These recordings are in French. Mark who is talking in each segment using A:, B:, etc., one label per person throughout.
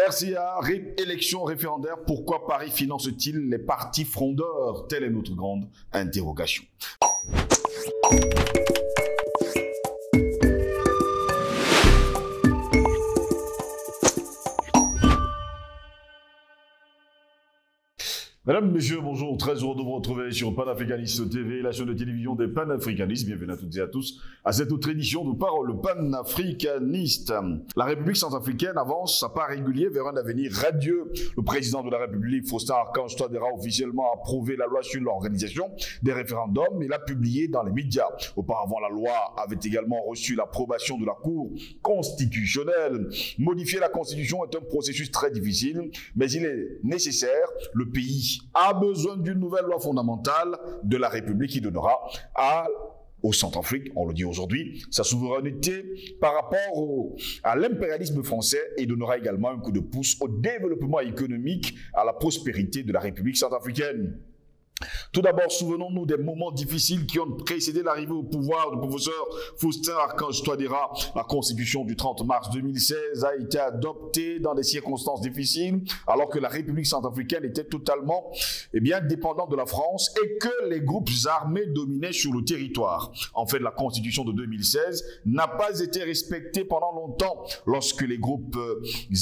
A: RCA, élection référendaire, pourquoi Paris finance-t-il les partis frondeurs? Telle est notre grande interrogation. Mesdames, Messieurs, bonjour, très heureux de vous retrouver sur Panafricaniste TV, la chaîne de télévision des panafricanistes. Bienvenue à toutes et à tous à cette autre édition de Parole panafricaniste. La République centrafricaine avance à pas régulier vers un avenir radieux. Le président de la République, Faustin-Archange Touadéra, a officiellement approuvé la loi sur l'organisation des référendums et l'a publiée dans les médias. Auparavant, la loi avait également reçu l'approbation de la Cour constitutionnelle. Modifier la Constitution est un processus très difficile, mais il est nécessaire. Le pays a besoin d'une nouvelle loi fondamentale de la République qui donnera au Centrafrique, on le dit aujourd'hui, sa souveraineté par rapport à l'impérialisme français et donnera également un coup de pouce au développement économique, à la prospérité de la République centrafricaine. Tout d'abord, souvenons-nous des moments difficiles qui ont précédé l'arrivée au pouvoir du professeur Faustin-Archange Touadéra. La Constitution du 30 mars 2016 a été adoptée dans des circonstances difficiles, alors que la République centrafricaine était totalement dépendante de la France et que les groupes armés dominaient sur le territoire. En fait, la Constitution de 2016 n'a pas été respectée pendant longtemps lorsque les groupes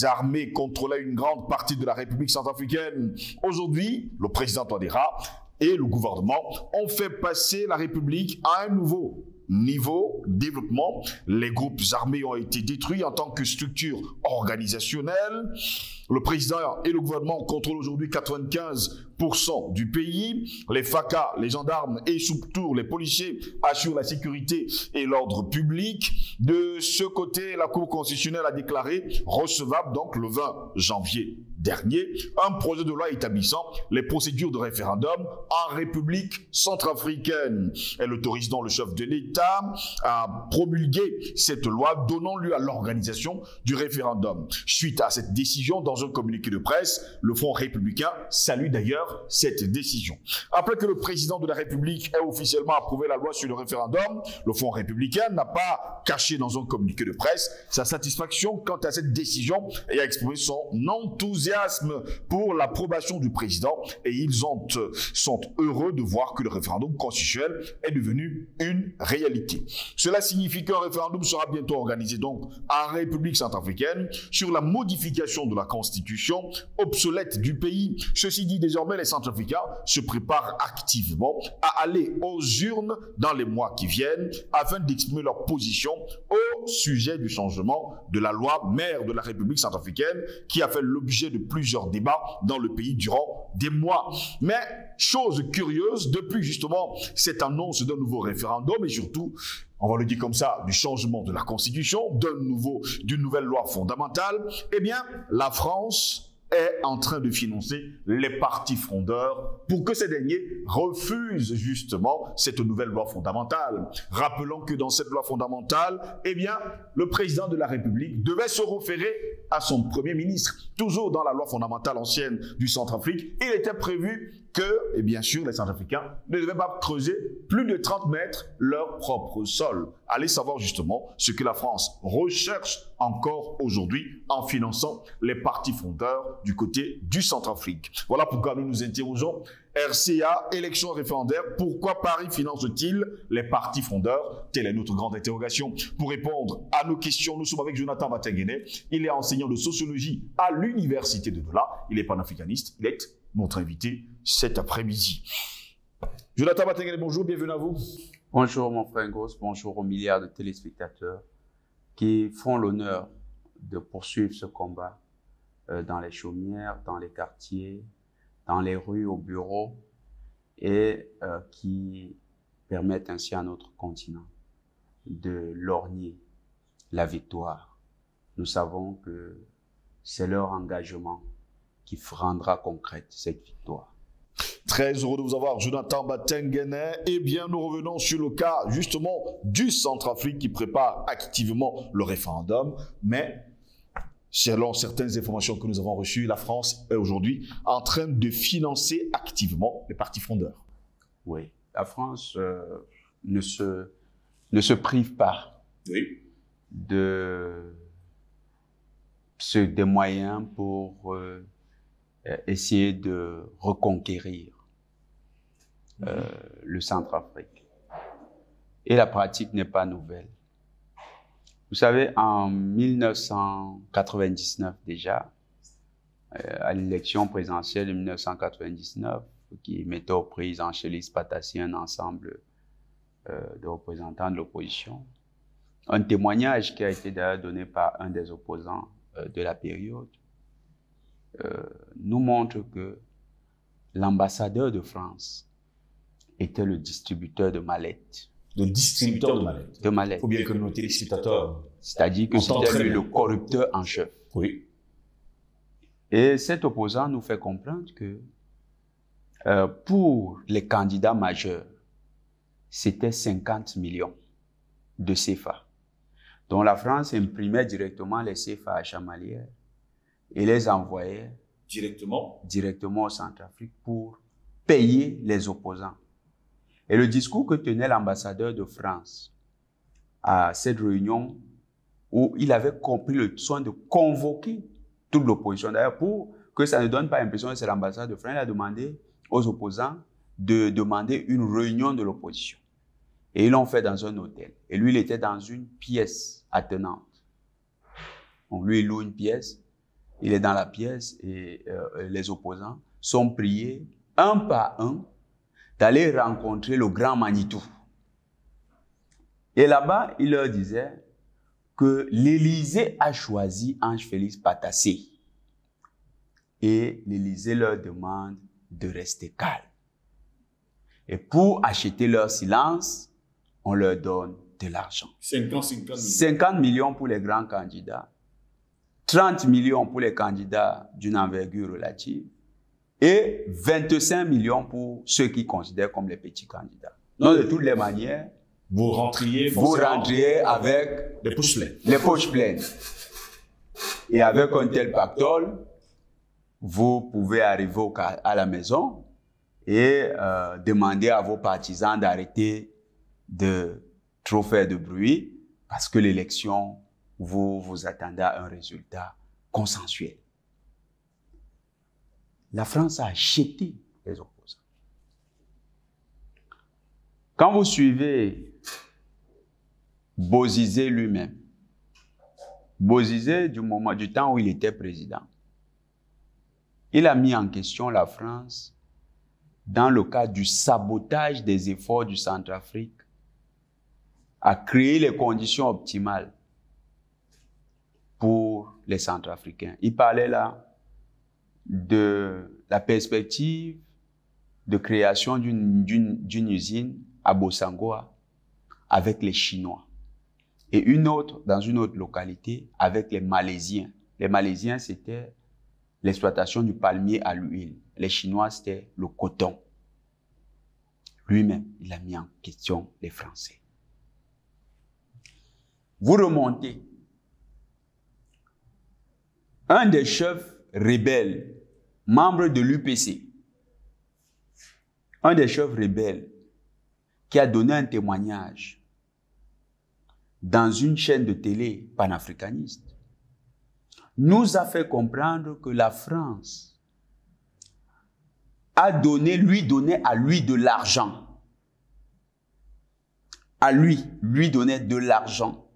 A: armés contrôlaient une grande partie de la République centrafricaine. Aujourd'hui, le président Touadéra et le gouvernement ont fait passer la République à un nouveau niveau de développement. Les groupes armés ont été détruits en tant que structure organisationnelle. Le président et le gouvernement contrôlent aujourd'hui 95% du pays. Les FACA, les gendarmes et surtout les policiers assurent la sécurité et l'ordre public. De ce côté, la Cour constitutionnelle a déclaré recevable donc le 20 janvier dernier un projet de loi établissant les procédures de référendum en République centrafricaine. Elle autorise donc le chef de l'État à promulguer cette loi donnant lieu à l'organisation du référendum. Suite à cette décision, dans un communiqué de presse, le Front républicain salue d'ailleurs cette décision. Après que le président de la République ait officiellement approuvé la loi sur le référendum, le Front républicain n'a pas caché dans un communiqué de presse sa satisfaction quant à cette décision et a exprimé son enthousiasme pour l'approbation du président et ils sont heureux de voir que le référendum constitutionnel est devenu une réalité. Cela signifie qu'un référendum sera bientôt organisé donc en République centrafricaine sur la modification de la Constitution obsolète du pays. Ceci dit, désormais, les Centrafricains se préparent activement à aller aux urnes dans les mois qui viennent afin d'exprimer leur position au sujet du changement de la loi mère de la République centrafricaine qui a fait l'objet de plusieurs débats dans le pays durant des mois. Mais, chose curieuse, depuis justement cette annonce d'un nouveau référendum et surtout, on va le dire comme ça, du changement de la Constitution, d'une nouvelle loi fondamentale, eh bien, la France est en train de financer les partis frondeurs pour que ces derniers refusent justement cette nouvelle loi fondamentale. Rappelons que dans cette loi fondamentale, eh bien, le président de la République devait se référer à son premier ministre. Toujours dans la loi fondamentale ancienne du Centrafrique, il était prévu que, et bien sûr, les Centrafricains ne devaient pas creuser plus de 30 mètres leur propre sol. Allez savoir justement ce que la France recherche encore aujourd'hui en finançant les partis fondeurs du côté du Centrafrique. Voilà pourquoi nous nous interrogeons. RCA, élection référendaire, pourquoi Paris finance-t-il les partis fondeurs? Telle est notre grande interrogation. Pour répondre à nos questions, nous sommes avec Jonathan Batengene. Il est enseignant de sociologie à l'université de Douala. Il est panafricaniste. Il est notre invité cet après-midi. Jonathan Batengene, bonjour, bienvenue à vous.
B: Bonjour mon frère Ngos, bonjour aux milliards de téléspectateurs qui font l'honneur de poursuivre ce combat dans les chaumières, dans les quartiers, dans les rues, au bureau et qui permettent ainsi à notre continent de lorgner la victoire. Nous savons que c'est leur engagement qui rendra concrète cette victoire.
A: Très heureux de vous avoir, Jonathan Batengene. Eh bien, nous revenons sur le cas, justement, du Centrafrique qui prépare activement le référendum. Mais, selon certaines informations que nous avons reçues, la France est aujourd'hui en train de financer activement les partis frondeurs.
B: Oui, la France ne se prive pas de des moyens pour essayer de reconquérir le Centrafrique. Et la pratique n'est pas nouvelle. Vous savez, en 1999 déjà, à l'élection présidentielle de 1999, qui mettait aux prises en Chélis Patassi un ensemble de représentants de l'opposition, un témoignage qui a été d'ailleurs donné par un des opposants de la période, nous montre que l'ambassadeur de France était le distributeur de mallettes.
A: Le distributeur de mallettes.
B: De mallettes.
A: Il faut bien que nos téléspectateurs.
B: C'est-à-dire que c'était lui le corrupteur en chef.
A: Oui.
B: Et cet opposant nous fait comprendre que pour les candidats majeurs, c'était 50 millions de CFA, dont la France imprimait directement les CFA à Chamalières et les envoyait directement au Centrafrique pour payer les opposants. Et le discours que tenait l'ambassadeur de France à cette réunion, où il avait pris le soin de convoquer toute l'opposition. D'ailleurs, pour que ça ne donne pas l'impression que c'est l'ambassadeur de France, il a demandé aux opposants de demander une réunion de l'opposition. Et ils l'ont fait dans un hôtel. Et lui, il était dans une pièce attenante. Donc lui, il loue une pièce, il est dans la pièce et les opposants sont priés, un par un, d'aller rencontrer le grand Manitou. Et là-bas, il leur disait que l'Élysée a choisi Ange-Félix Patassi. Et l'Élysée leur demande de rester calme. Et pour acheter leur silence, on leur donne de l'argent. 50 millions pour les grands candidats, 30 millions pour les candidats d'une envergure relative et 25 millions pour ceux qui considèrent comme les petits candidats. Donc, de toutes les manières,
A: vous rentriez
B: avec
A: les poches pleines.
B: Les poches pleines. Et avec un tel pactole, vous pouvez arriver à la maison et demander à vos partisans d'arrêter de trop faire de bruit parce que l'élection, vous attendez à un résultat consensuel. La France a acheté les opposants. Quand vous suivez Bozizé lui-même, Bozizé, du temps où il était président, il a mis en question la France dans le cadre du sabotage des efforts du Centrafrique à créer les conditions optimales pour les Centrafricains. Il parlait là de la perspective de création d'une usine à Bossangoa avec les Chinois et une autre dans une autre localité avec les Malaisiens. Les Malaisiens, c'était l'exploitation du palmier à l'huile. Les Chinois, c'était le coton. Lui-même, il a mis en question les Français. Vous remontez. Un des chefs rebelles, membre de l'UPC, un des chefs rebelles qui a donné un témoignage dans une chaîne de télé panafricaniste, nous a fait comprendre que la France a lui donnait à lui de l'argent. À lui donnait de l'argent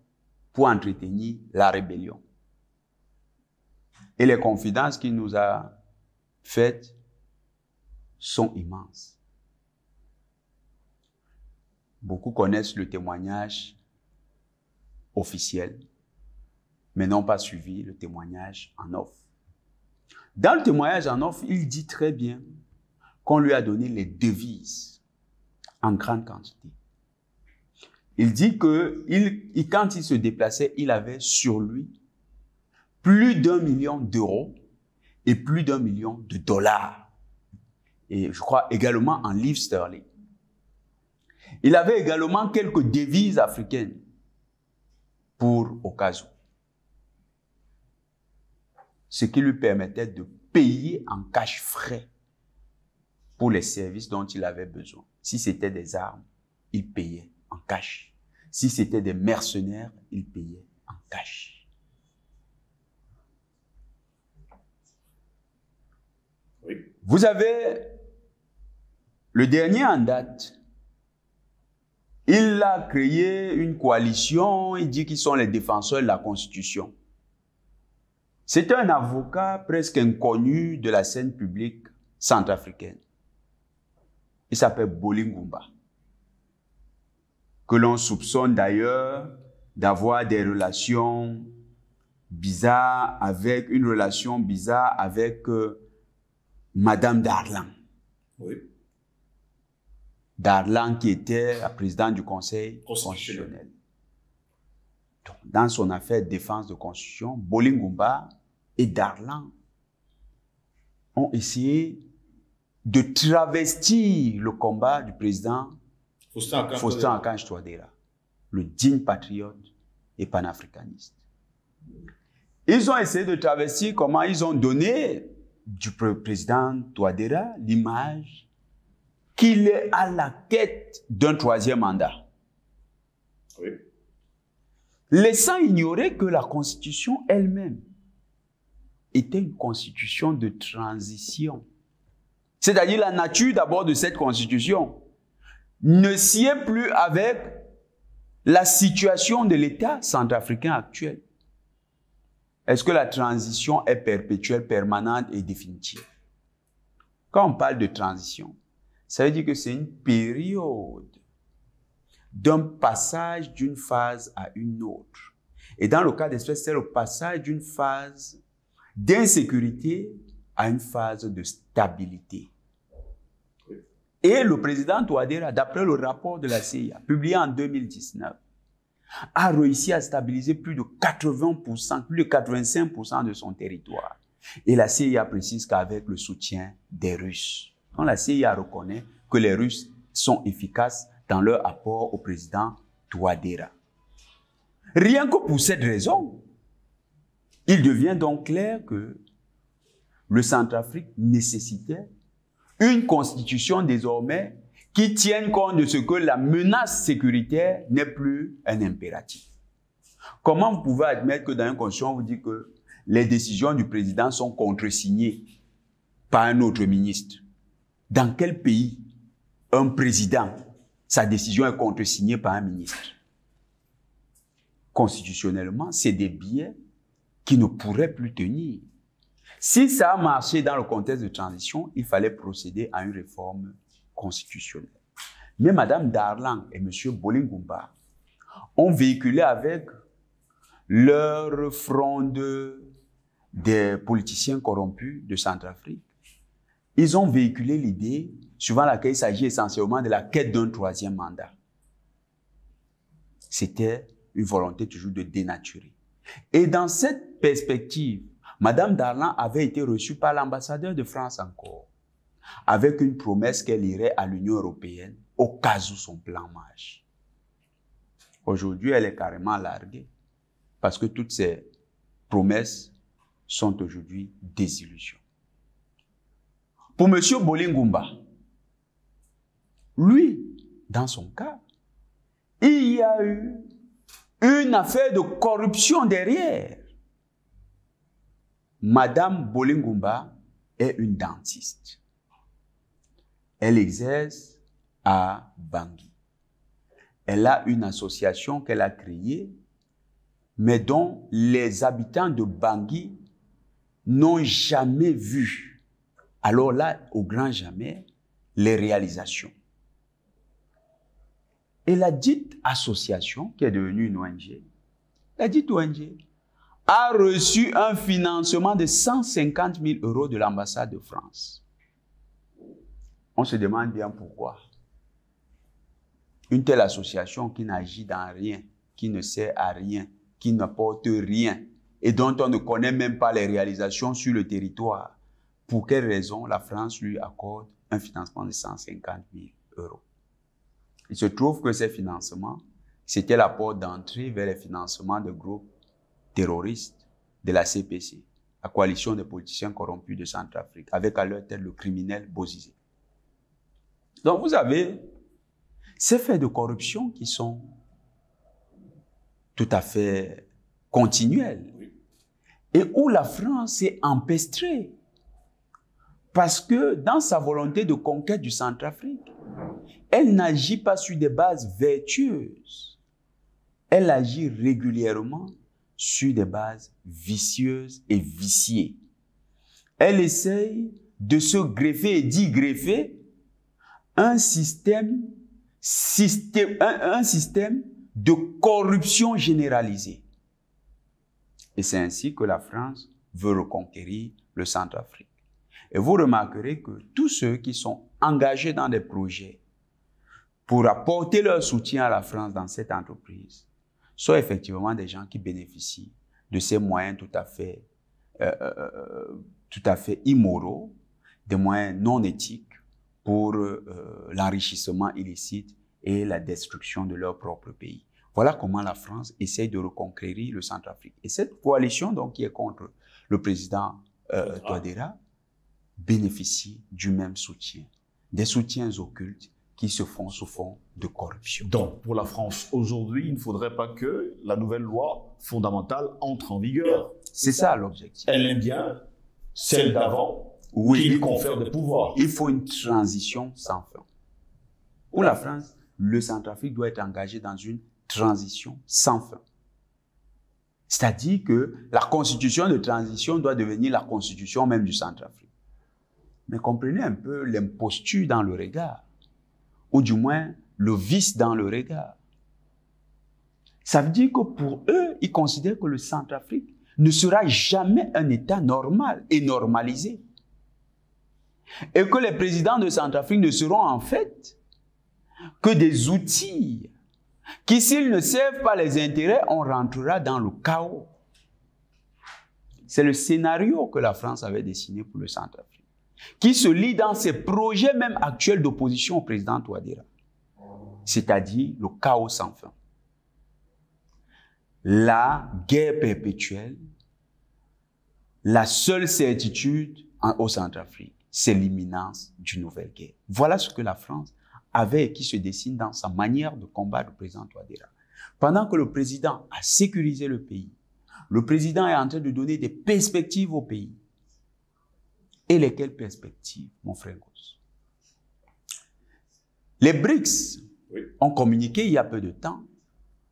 B: pour entretenir la rébellion. Et les confidences qu'il nous a faites sont immenses. Beaucoup connaissent le témoignage officiel, mais n'ont pas suivi le témoignage en off. Dans le témoignage en off, il dit très bien qu'on lui a donné les devises en grande quantité. Il dit que quand il se déplaçait, il avait sur lui plus d'1 million d'euros et plus d'1 million de dollars. Et je crois également en livres sterling. Il avait également quelques devises africaines pour au cas où. Ce qui lui permettait de payer en cash frais pour les services dont il avait besoin. Si c'était des armes, il payait en cash. Si c'était des mercenaires, il payait en cash. Vous avez le dernier en date. Il a créé une coalition, il dit qu'ils sont les défenseurs de la Constitution. C'est un avocat presque inconnu de la scène publique centrafricaine. Il s'appelle Boling Ngumba, que l'on soupçonne d'ailleurs d'avoir des relations bizarres avec, une relation bizarre avec Madame Darlan.
A: Oui.
B: Darlan qui était la présidente du Conseil constitutionnel. Donc, dans son affaire de défense de constitution, Boling Ngumba et Darlan ont essayé de travestir le combat du président Faustin Archange Touadéra, le digne patriote et panafricaniste. Ils ont essayé de travestir comment ils ont donné du président Touadéra l'image qu'il est à la quête d'un troisième mandat.
A: Oui.
B: Laissant ignorer que la Constitution elle-même était une constitution de transition. C'est-à-dire la nature d'abord de cette constitution ne sied plus avec la situation de l'État centrafricain actuel. Est-ce que la transition est perpétuelle, permanente et définitive? Quand on parle de transition, ça veut dire que c'est une période d'un passage d'une phase à une autre. Et dans le cas d'espèce, c'est le passage d'une phase d'insécurité à une phase de stabilité. Et le président Touadéra, d'après le rapport de la CIA, publié en 2019, a réussi à stabiliser plus de 80%, plus de 85% de son territoire. Et la CIA précise qu'avec le soutien des Russes. Donc la CIA reconnaît que les Russes sont efficaces dans leur apport au président Touadéra. Rien que pour cette raison, il devient donc clair que le Centrafrique nécessitait une constitution désormais qui tienne compte de ce que la menace sécuritaire n'est plus un impératif. Comment vous pouvez admettre que dans une constitution, on vous dit que les décisions du président sont contresignées par un autre ministre? Dans quel pays un président, sa décision est contresignée par un ministre? Constitutionnellement, c'est des biais qui ne pourraient plus tenir. Si ça a marché dans le contexte de transition, il fallait procéder à une réforme constitutionnelle. Mais Mme Darlan et M. Boling Ngumba ont véhiculé avec leur fronde des politiciens corrompus de Centrafrique. Ils ont véhiculé l'idée suivant laquelle il s'agit essentiellement de la quête d'un troisième mandat. C'était une volonté toujours de dénaturer. Et dans cette perspective, Mme Darlan avait été reçue par l'ambassadeur de France encore, avec une promesse qu'elle irait à l'Union européenne au cas où son plan marche. Aujourd'hui, elle est carrément larguée, parce que toutes ces promesses sont aujourd'hui des illusions. Pour M. Boling Ngumba, lui, dans son cas, il y a eu une affaire de corruption derrière. Madame Boling Ngumba est une dentiste. Elle exerce à Bangui. Elle a une association qu'elle a créée, mais dont les habitants de Bangui n'ont jamais vu. Alors là, au grand jamais, les réalisations. Et la dite association, qui est devenue une ONG, la dite ONG, a reçu un financement de 150 000 € de l'ambassade de France. On se demande bien pourquoi. Une telle association qui n'agit dans rien, qui ne sert à rien, qui n'apporte rien, et dont on ne connaît même pas les réalisations sur le territoire, pour quelle raison la France lui accorde un financement de 150 000 €? Il se trouve que ces financements, c'était la porte d'entrée vers les financements de groupes terroristes de la CPC, la coalition des politiciens corrompus de Centrafrique, avec à leur tête le criminel Bozizé. Donc vous avez ces faits de corruption qui sont tout à fait continuels et où la France est empestrée Parce que dans sa volonté de conquête du Centrafrique, elle n'agit pas sur des bases vertueuses. Elle agit régulièrement sur des bases vicieuses et viciées. Elle essaye de se greffer et d'y greffer un système de corruption généralisée. Et c'est ainsi que la France veut reconquérir le Centrafrique. Et vous remarquerez que tous ceux qui sont engagés dans des projets pour apporter leur soutien à la France dans cette entreprise sont effectivement des gens qui bénéficient de ces moyens tout à fait immoraux, des moyens non éthiques pour l'enrichissement illicite et la destruction de leur propre pays. Voilà comment la France essaye de reconquérir le Centrafrique. Et cette coalition, donc, qui est contre le président Touadéra, bénéficie du même soutien, des soutiens occultes qui se font sous fond de corruption.
A: Donc, pour la France, aujourd'hui, il ne faudrait pas que la nouvelle loi fondamentale entre en vigueur.
B: C'est ça l'objectif.
A: Elle aime bien celle d'avant,
B: oui,
A: qui lui confère des pouvoirs.
B: Il faut une transition sans fin. Pour la France, le Centrafrique doit être engagé dans une transition sans fin. C'est-à-dire que la constitution de transition doit devenir la constitution même du Centrafrique. Mais comprenez un peu l'imposture dans le regard, ou du moins le vice dans le regard. Ça veut dire que pour eux, ils considèrent que le Centrafrique ne sera jamais un État normal et normalisé. Et que les présidents de Centrafrique ne seront en fait que des outils qui, s'ils ne servent pas les intérêts, on rentrera dans le chaos. C'est le scénario que la France avait dessiné pour le Centrafrique, qui se lie dans ses projets même actuels d'opposition au président Touadéra, c'est-à-dire le chaos sans fin. La guerre perpétuelle, la seule certitude au Centrafrique, c'est l'imminence d'une nouvelle guerre. Voilà ce que la France avait et qui se dessine dans sa manière de combattre le président Touadéra. Pendant que le président a sécurisé le pays, le président est en train de donner des perspectives au pays. Et lesquelles perspectives, mon frère Goss? Les BRICS ont communiqué il y a peu de temps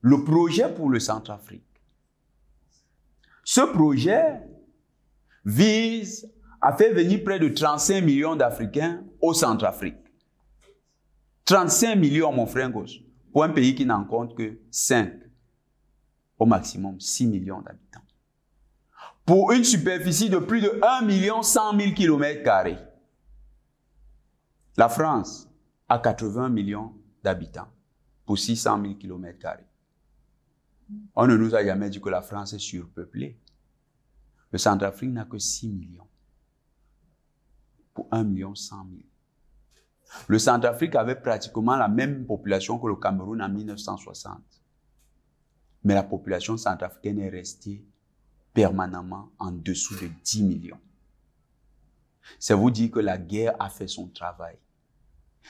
B: le projet pour le Centrafrique. Ce projet vise à faire venir près de 35 millions d'Africains au Centrafrique. 35 millions, mon frère Goss, pour un pays qui n'en compte que 5, au maximum 6 millions d'habitants. Pour une superficie de plus de 1 100 000 km². La France a 80 millions d'habitants pour 600 000 km². On ne nous a jamais dit que la France est surpeuplée. Le Centrafrique n'a que 6 millions pour 1 100 000. Le Centrafrique avait pratiquement la même population que le Cameroun en 1960. Mais la population centrafricaine est restée permanemment en dessous de 10 millions. C'est vous dire que la guerre a fait son travail.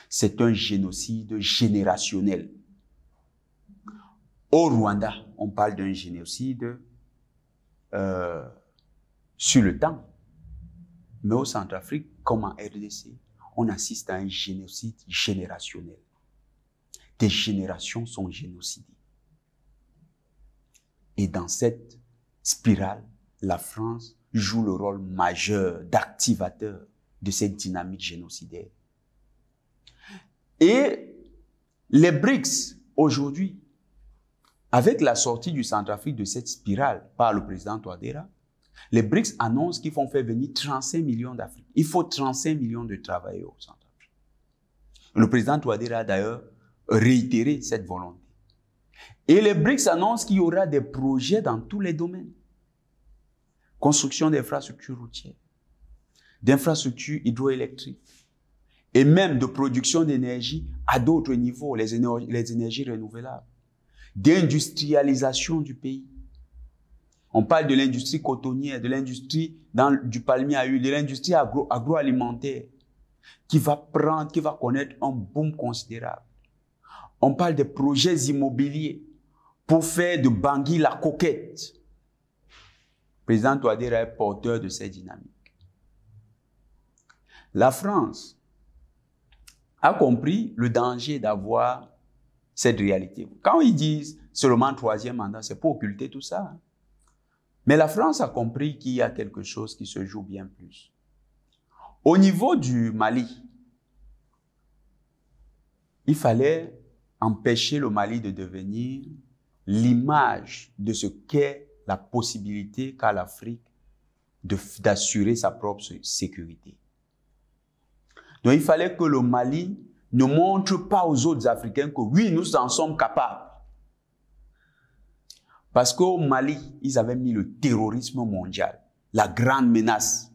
B: C'est un génocide générationnel. Au Rwanda, on parle d'un génocide sur le temps. Mais au Centrafrique, comme en RDC, on assiste à un génocide générationnel. Des générations sont génocidées. Et dans cette spirale, la France joue le rôle majeur d'activateur de cette dynamique génocidaire. Et les BRICS, aujourd'hui, avec la sortie du Centrafrique de cette spirale par le président Touadéra, les BRICS annoncent qu'ils vont faire venir 35 millions d'Africains. Il faut 35 millions de travailleurs au Centrafrique. Le président Touadéra a d'ailleurs réitéré cette volonté. Et les BRICS annoncent qu'il y aura des projets dans tous les domaines. Construction d'infrastructures routières, d'infrastructures hydroélectriques, et même de production d'énergie à d'autres niveaux, les énergies renouvelables, d'industrialisation du pays. On parle de l'industrie cotonnière, de l'industrie du palmier à huile, de l'industrie agroalimentaire qui va connaître un boom considérable. On parle des projets immobiliers pour faire de Bangui la coquette. Le président Touadéra est porteur de cette dynamique. La France a compris le danger d'avoir cette réalité. Quand ils disent seulement troisième mandat, c'est pour occulter tout ça. Mais la France a compris qu'il y a quelque chose qui se joue bien plus. Au niveau du Mali, il fallait empêcher le Mali de devenir l'image de ce qu'est la possibilité qu'a l'Afrique d'assurer sa propre sécurité. Donc il fallait que le Mali ne montre pas aux autres Africains que oui, nous en sommes capables. Parce qu'au Mali, ils avaient mis le terrorisme mondial, la grande menace.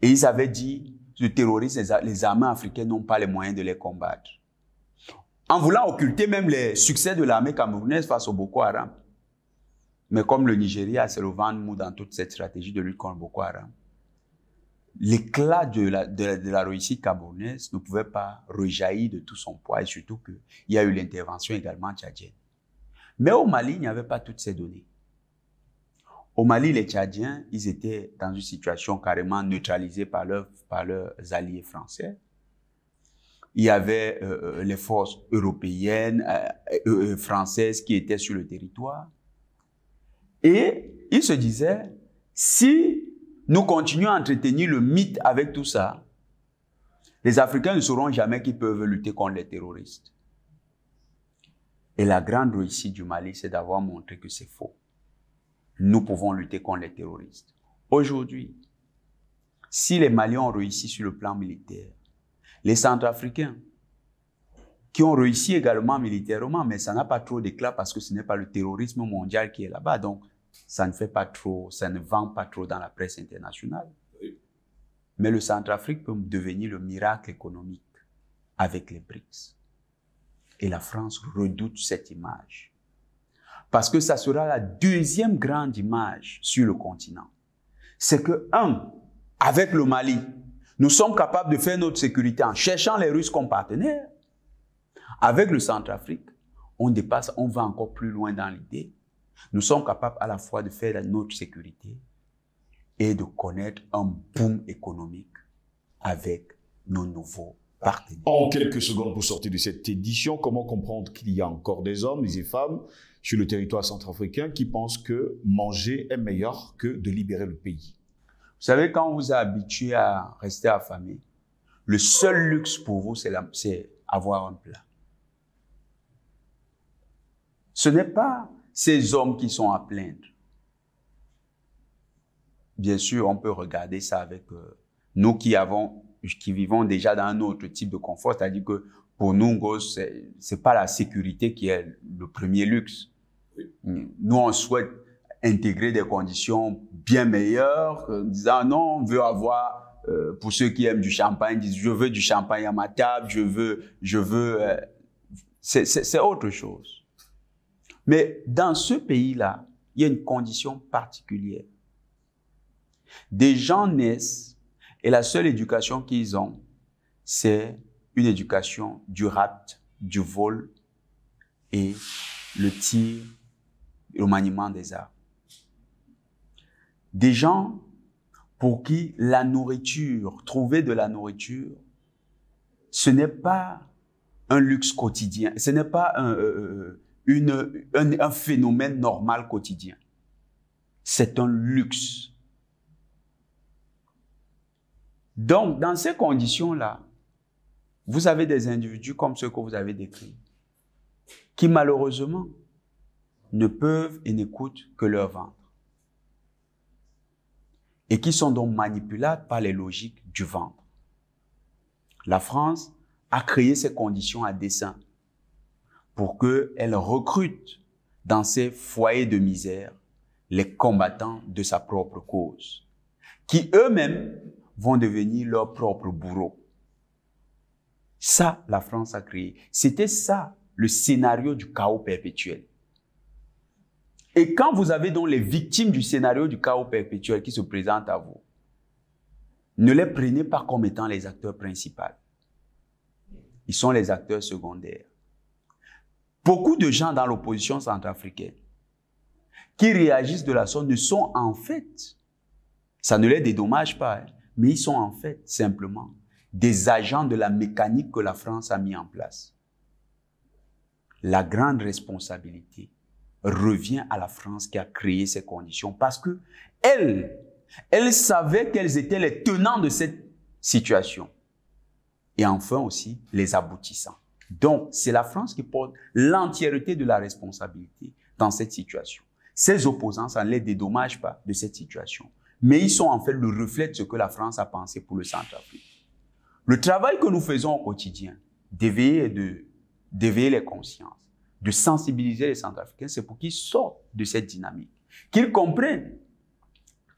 B: Et ils avaient dit, le terrorisme, les armées africaines n'ont pas les moyens de les combattre. En voulant occulter même les succès de l'armée camerounaise face au Boko Haram. Mais comme le Nigeria, c'est le vent mou dans toute cette stratégie de lutte contre Boko Haram, l'éclat de la réussite camerounaise ne pouvait pas rejaillir de tout son poids, et surtout qu'il y a eu l'intervention également tchadienne. Mais au Mali, il n'y avait pas toutes ces données. Au Mali, les Tchadiens, ils étaient dans une situation carrément neutralisée par leurs alliés français. Il y avait les forces européennes, françaises qui étaient sur le territoire. Et ils se disaient, si nous continuons à entretenir le mythe avec tout ça, les Africains ne sauront jamais qu'ils peuvent lutter contre les terroristes. Et la grande réussite du Mali, c'est d'avoir montré que c'est faux. Nous pouvons lutter contre les terroristes. Aujourd'hui, si les Maliens ont réussi sur le plan militaire, les Centrafricains, qui ont réussi également militairement, mais ça n'a pas trop d'éclat parce que ce n'est pas le terrorisme mondial qui est là-bas. Donc, ça ne fait pas trop, ça ne vend pas trop dans la presse internationale. Mais le Centrafrique peut devenir le miracle économique avec les BRICS. Et la France redoute cette image. Parce que ça sera la deuxième grande image sur le continent. C'est que, avec le Mali, nous sommes capables de faire notre sécurité en cherchant les Russes comme partenaires. Avec le Centrafrique, on va encore plus loin dans l'idée. Nous sommes capables à la fois de faire notre sécurité et de connaître un boom économique avec nos nouveaux partenaires.
A: En quelques secondes pour sortir de cette édition, comment comprendre qu'il y a encore des hommes et des femmes sur le territoire centrafricain qui pensent que manger est meilleur que de libérer le pays?
B: Vous savez, quand on vous est habitué à rester affamé, le seul luxe pour vous, c'est avoir un plat. Ce n'est pas ces hommes qui sont à plaindre. Bien sûr, on peut regarder ça avec nous qui vivons déjà dans un autre type de confort, c'est-à-dire que pour nous, c'est pas la sécurité qui est le premier luxe. Nous, on souhaite intégrer des conditions bien meilleures, en disant non, on veut avoir, pour ceux qui aiment du champagne, disent je veux du champagne à ma table, c'est autre chose. Mais dans ce pays-là, il y a une condition particulière. Des gens naissent et la seule éducation qu'ils ont, c'est une éducation du rapt, du vol et le tir, le maniement des armes. Des gens pour qui la nourriture, trouver de la nourriture, ce n'est pas un luxe quotidien, ce n'est pas un phénomène normal quotidien. C'est un luxe. Donc, dans ces conditions-là, vous avez des individus comme ceux que vous avez décrits, qui malheureusement ne peuvent et n'écoutent que leur ventre. Et qui sont donc manipulables par les logiques du ventre. La France a créé ces conditions à dessein pour qu'elle recrute dans ces foyers de misère les combattants de sa propre cause, qui eux-mêmes vont devenir leurs propres bourreaux. Ça, la France a créé. C'était ça, le scénario du chaos perpétuel. Et quand vous avez donc les victimes du scénario du chaos perpétuel qui se présentent à vous, ne les prenez pas comme étant les acteurs principaux. Ils sont les acteurs secondaires. Beaucoup de gens dans l'opposition centrafricaine qui réagissent de la sorte ne sont en fait, ça ne les dédommage pas, mais ils sont en fait simplement des agents de la mécanique que la France a mis en place. La grande responsabilité revient à la France qui a créé ces conditions parce que elle savait quels étaient les tenants de cette situation et enfin aussi les aboutissants. Donc, c'est la France qui porte l'entièreté de la responsabilité dans cette situation. Ses opposants, ça ne les dédommage pas de cette situation, mais ils sont en fait le reflet de ce que la France a pensé pour le Centrafrique. Le travail que nous faisons au quotidien, d'éveiller les consciences, de sensibiliser les Centrafricains, c'est pour qu'ils sortent de cette dynamique, qu'ils comprennent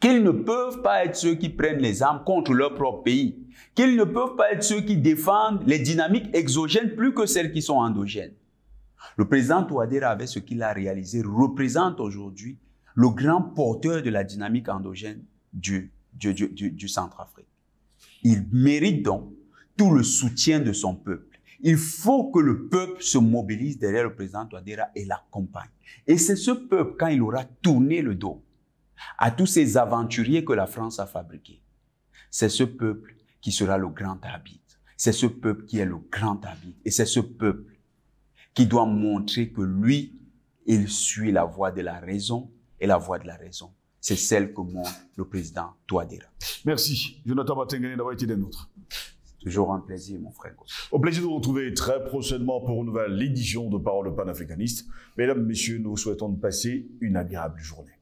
B: qu'ils ne peuvent pas être ceux qui prennent les armes contre leur propre pays, qu'ils ne peuvent pas être ceux qui défendent les dynamiques exogènes plus que celles qui sont endogènes. Le président Touadéra, avec ce qu'il a réalisé, représente aujourd'hui le grand porteur de la dynamique endogène du Centrafrique. Il mérite donc tout le soutien de son peuple. Il faut que le peuple se mobilise derrière le président Touadéra et l'accompagne. Et c'est ce peuple, quand il aura tourné le dos à tous ces aventuriers que la France a fabriqués, c'est ce peuple qui sera le grand arbitre. C'est ce peuple qui est le grand arbitre. Et c'est ce peuple qui doit montrer que lui, il suit la voie de la raison. Et la voie de la raison, c'est celle que montre le président Touadéra.
A: Merci, Jonathan Batengene, d'avoir été des nôtres.
B: Toujours un plaisir, mon frère.
A: Au plaisir de vous retrouver très prochainement pour une nouvelle édition de Parole panafricaniste. Mesdames, Messieurs, nous vous souhaitons de passer une agréable journée.